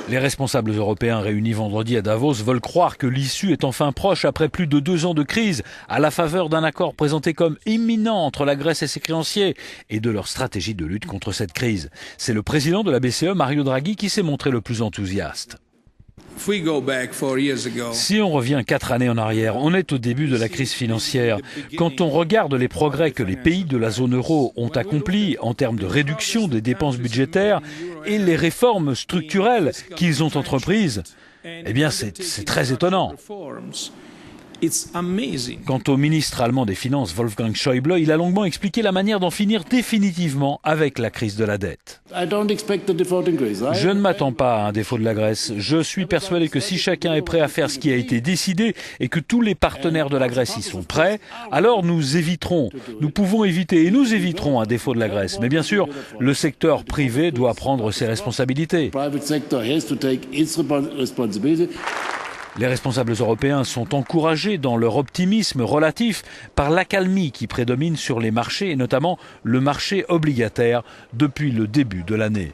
Les responsables européens réunis vendredi à Davos veulent croire que l'issue est enfin proche après plus de 2 ans de crise, à la faveur d'un accord présenté comme imminent entre la Grèce et ses créanciers et de leur stratégie de lutte contre cette crise. C'est le président de la BCE, Mario Draghi, qui s'est montré le plus enthousiaste. Si on revient 4 années en arrière, on est au début de la crise financière. Quand on regarde les progrès que les pays de la zone euro ont accomplis en termes de réduction des dépenses budgétaires et les réformes structurelles qu'ils ont entreprises, eh bien c'est très étonnant. Quant au ministre allemand des Finances, Wolfgang Schäuble, il a longuement expliqué la manière d'en finir définitivement avec la crise de la dette. Je ne m'attends pas à un défaut de la Grèce. Je suis persuadé que si chacun est prêt à faire ce qui a été décidé et que tous les partenaires de la Grèce y sont prêts, alors nous pouvons éviter et nous éviterons un défaut de la Grèce. Mais bien sûr, le secteur privé doit prendre ses responsabilités. Les responsables européens sont encouragés dans leur optimisme relatif par l'accalmie qui prédomine sur les marchés et notamment le marché obligataire depuis le début de l'année.